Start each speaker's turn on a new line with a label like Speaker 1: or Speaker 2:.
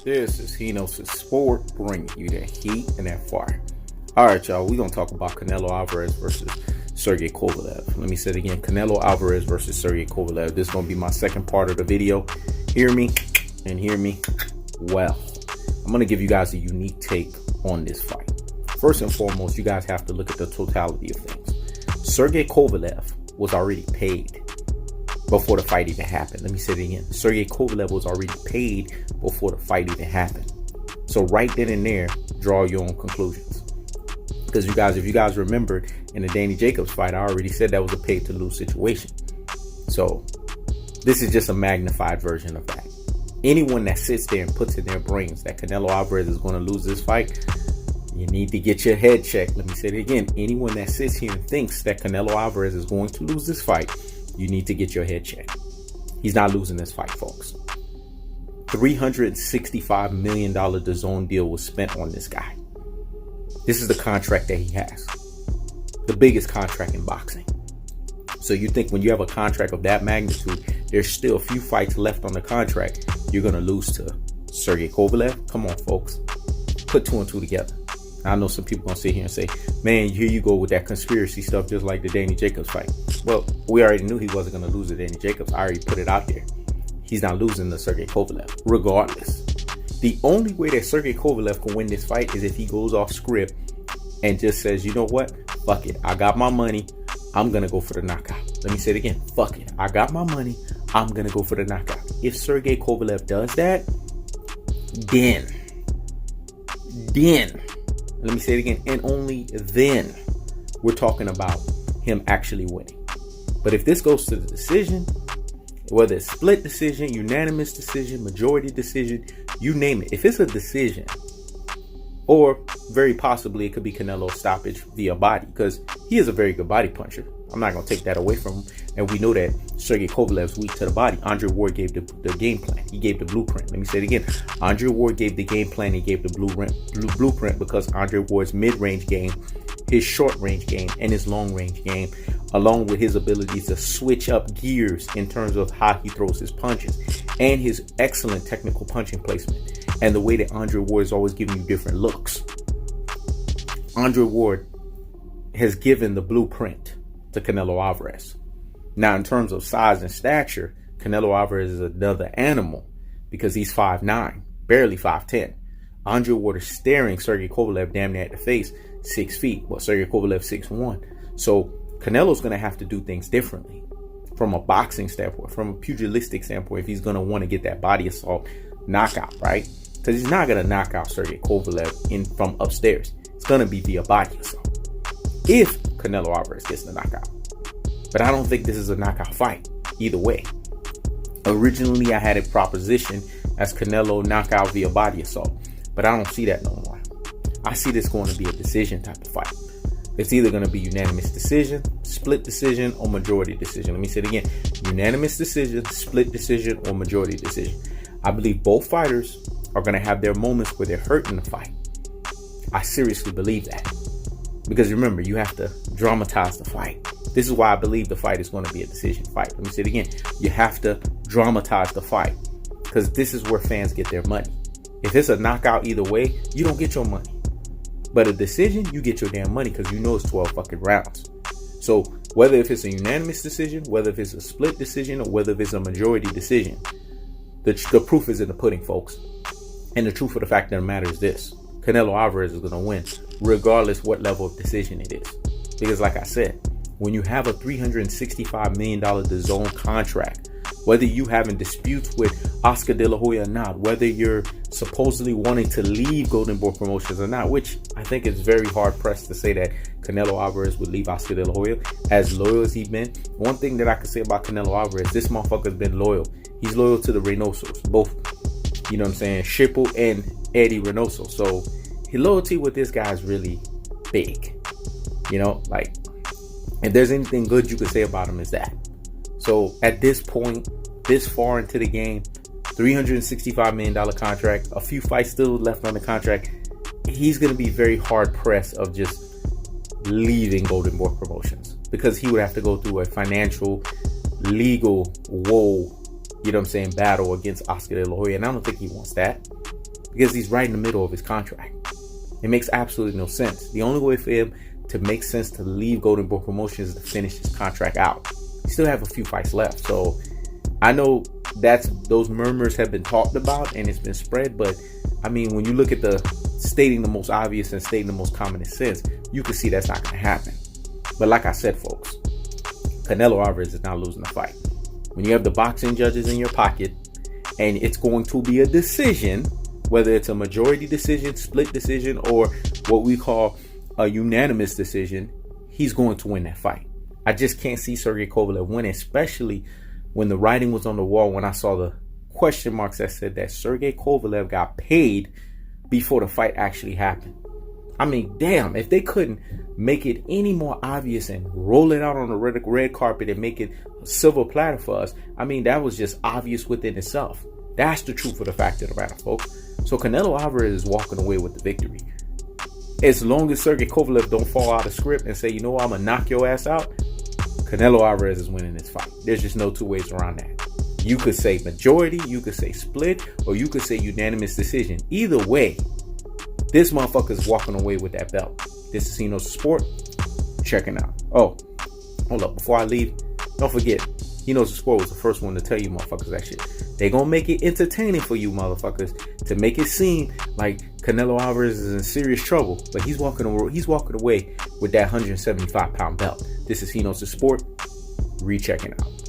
Speaker 1: This is Hino's Sport, bringing you that heat and that fire. All right, y'all, we're going to talk about Canelo Alvarez versus Sergey Kovalev. Let me say it again, Canelo Alvarez versus Sergey Kovalev. This is going to be my second part of the video. Hear me and hear me well. I'm going to give you guys a unique take on this fight. First and foremost, you guys have to look at the totality of things. Sergey Kovalev was already paid before the fight even happened. Let me say it again. Sergey Kovalev was already paid before the fight even happened. So right then and there, draw your own conclusions. Because you guys, if you guys remembered in the Danny Jacobs fight, I already said that was a paid to lose situation. So this is just a magnified version of that. Anyone that sits there and puts in their brains that Canelo Alvarez is going to lose this fight, you need to get your head checked. Let me say it again. Anyone that sits here and thinks that Canelo Alvarez is going to lose this fight, you need to get your head checked. He's not losing this fight, folks. $365 million DAZN deal was spent on this guy. This is the contract that he has. The biggest contract in boxing. So you think when you have a contract of that magnitude, there's still a few fights left on the contract, you're going to lose to Sergey Kovalev? Come on, folks. Put two and two together. I know some people going to sit here and say, man, here you go with that conspiracy stuff just like the Danny Jacobs fight. Well, we already knew he wasn't going to lose to Danny Jacobs. I already put it out there. He's not losing to Sergey Kovalev, regardless. The only way that Sergey Kovalev can win this fight is if he goes off script and just says, you know what? Fuck it. I got my money. I'm going to go for the knockout. Let me say it again. Fuck it. I got my money. I'm going to go for the knockout. If Sergey Kovalev does that, then, let me say it again, and only then we're talking about him actually winning. But if this goes to the decision, whether it's split decision, unanimous decision, majority decision, you name it. If it's a decision, or very possibly it could be Canelo stoppage via body, because he is a very good body puncher. I'm not going to take that away from him. And we know that Sergey Kovalev's weak to the body. Andre Ward gave the game plan. He gave the blueprint. Let me say it again. Andre Ward gave the game plan. He gave the blueprint because Andre Ward's mid-range game, his short-range game, and his long-range game, along with his ability to switch up gears in terms of how he throws his punches and his excellent technical punching placement and the way that Andre Ward is always giving you different looks. Andre Ward has given the blueprint to Canelo Alvarez. Now, in terms of size and stature, Canelo Alvarez is another animal because he's 5'9", barely 5'10". Andre Ward is staring Sergey Kovalev damn near at the face, 6 feet. Well, Sergey Kovalev 6'1". So Canelo's going to have to do things differently from a boxing standpoint, from a pugilistic standpoint, if he's going to want to get that body assault knockout, right? Because he's not going to knock out Sergey Kovalev in from upstairs. It's going to be via body assault if Canelo Alvarez gets the knockout. But I don't think this is a knockout fight either way. Originally, I had a proposition as Canelo knockout via body assault, but I don't see that no more. I see this going to be a decision type of fight. It's either going to be unanimous decision, split decision, or majority decision. Let me say it again. Unanimous decision, split decision, or majority decision. I believe both fighters are going to have their moments where they're hurt in the fight. I seriously believe that. Because remember, you have to dramatize the fight. This is why I believe the fight is going to be a decision fight. Let me say it again. You have to dramatize the fight. Because this is where fans get their money. If it's a knockout either way, you don't get your money. But a decision, you get your damn money because you know it's 12 fucking rounds. So whether if it's a unanimous decision, whether if it's a split decision, or whether if it's a majority decision, the proof is in the pudding, folks. And the truth of the fact of the matter is this. Canelo Alvarez is going to win regardless what level of decision it is. Because like I said, when you have a $365 million DAZN contract, whether you having disputes with Oscar De La Hoya or not, whether you're supposedly wanting to leave Golden Boy Promotions or not, which I think is very hard pressed to say that Canelo Alvarez would leave Oscar De La Hoya, as loyal as he's been. One thing that I can say about Canelo Alvarez, this motherfucker's been loyal. He's loyal to the Reynosos, both, you know what I'm saying, Schipper and Eddie Reynoso. So his loyalty with this guy is really big. You know, like, if there's anything good you could say about him, is that. So at this point, this far into the game, $365 million contract, a few fights still left on the contract, he's going to be very hard pressed of just leaving Golden Boy Promotions, because he would have to go through a financial, legal, you know what I'm saying, battle against Oscar De La Hoya, and I don't think he wants that. because he's right in the middle of his contract. It makes absolutely no sense. The only way for him to make sense to leave Golden Boy Promotions is to finish his contract out. He still have a few fights left. So I know those murmurs have been talked about and it's been spread, but I mean, when you look at the stating the most obvious and stating the most common sense, you can see that's not going to happen. But like I said, folks, Canelo Alvarez is not losing the fight. When you have the boxing judges in your pocket and it's going to be a decision, whether it's a majority decision, split decision, or what we call a unanimous decision, he's going to win that fight. I just can't see Sergey Kovalev win, especially when the writing was on the wall, when I saw the question marks that said that Sergey Kovalev got paid before the fight actually happened. I mean, damn, if they couldn't make it any more obvious and roll it out on the red carpet and make it a silver platter for us, I mean, that was just obvious within itself. That's the truth of the fact of the matter, folks. So Canelo Alvarez is walking away with the victory. As long as Sergey Kovalev don't fall out of script and say, you know what, I'm going to knock your ass out, Canelo Alvarez is winning this fight. There's just no two ways around that. You could say majority, you could say split, or you could say unanimous decision. Either way, this motherfucker's walking away with that belt. This is He Knows the Sport. Checking out. Oh, hold up. Before I leave, don't forget, He Knows the Sport was the first one to tell you motherfuckers that shit. They gonna make it entertaining for you motherfuckers to make it seem like Canelo Alvarez is in serious trouble, but he's walking away with that 175-pound belt. This is He Knows the Sport. Rechecking out.